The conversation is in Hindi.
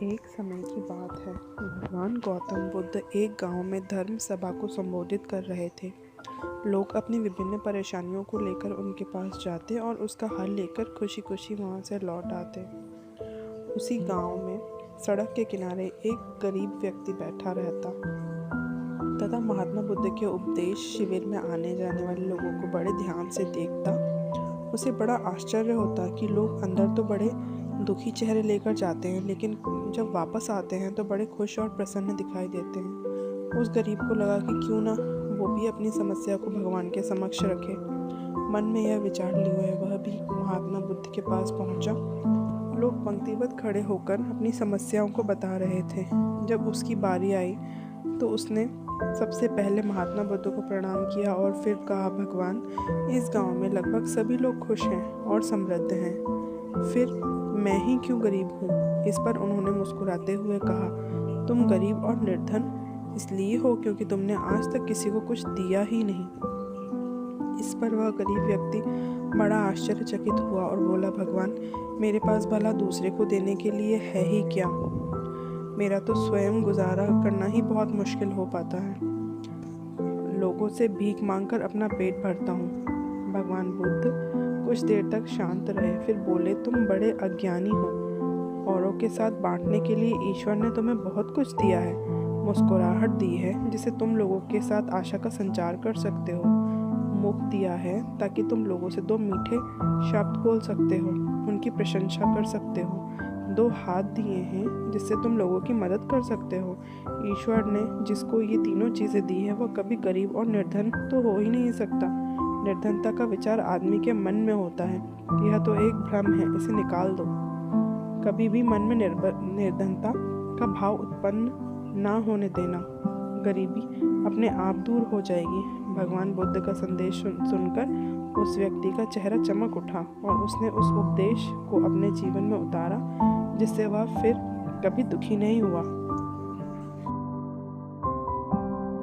एक समय की बात है। भगवान गौतम बुद्ध एक गांव में धर्म सभा को संबोधित कर रहे थे। लोग अपनी विभिन्न परेशानियों को लेकर उनके पास जाते और उसका हल लेकर खुशी खुशी वहां से लौट आते। उसी गांव में सड़क के किनारे एक गरीब व्यक्ति बैठा रहता तथा महात्मा बुद्ध के उपदेश शिविर में आने जाने वाले लोगों को बड़े ध्यान से देखता। उसे बड़ा आश्चर्य होता कि लोग अंदर तो बड़े दुखी चेहरे लेकर जाते हैं, लेकिन जब वापस आते हैं तो बड़े खुश और प्रसन्न दिखाई देते हैं। उस गरीब को लगा कि क्यों ना वो भी अपनी समस्या को भगवान के समक्ष रखे। मन में यह विचार लिए वह भी महात्मा बुद्ध के पास पहुंचा। लोग पंक्तिबद्ध खड़े होकर अपनी समस्याओं को बता रहे थे। जब उसकी बारी आई तो उसने सबसे पहले महात्मा बुद्ध को प्रणाम किया और फिर कहा, भगवान, इस गांव में लगभग सभी लोग खुश हैं और समृद्ध हैं, फिर मैं ही क्यों गरीब हूँ। इस पर उन्होंने मुस्कुराते हुए कहा, तुम गरीब और निर्धन इसलिए हो क्योंकि तुमने आज तक किसी को कुछ दिया ही नहीं। इस पर वह गरीब व्यक्ति बड़ा आश्चर्यचकित हुआ और बोला, भगवान, मेरे पास भला दूसरे को देने के लिए है ही क्या। मेरा तो स्वयं गुजारा करना ही बहुत मुश्किल हो पाता है। लोगों से भीख मांगकर अपना पेट भरता हूँ। भगवान बुद्ध कुछ देर तक शांत रहे, फिर बोले, तुम बड़े अज्ञानी हो। औरों के साथ बांटने के लिए ईश्वर ने तुम्हें बहुत कुछ दिया है, मुस्कुराहट दी है जिसे तुम लोगों के साथ आशा का संचार कर सकते हो, मुख दिया है ताकि तुम लोगों से दो मीठे शब्द बोल सकते हो, उनकी प्रशंसा कर सकते हो, दो हाथ दिए हैं जिससे तुम लोगों की मदद कर सकते हो। ईश्वर ने जिसको ये तीनों चीज़ें दी है वह कभी गरीब और निर्धन तो हो ही नहीं सकता। निर्धनता का विचार आदमी के मन में होता है, यह तो एक भ्रम है, इसे निकाल दो। कभी भी मन में निर्धनता का भाव उत्पन्न ना होने देना, गरीबी अपने आप दूर हो जाएगी। भगवान बुद्ध का संदेश सुनकर उस व्यक्ति का चेहरा चमक उठा और उसने उस उपदेश को अपने जीवन में उतारा, जिससे वह फिर कभी दुखी नहीं हुआ।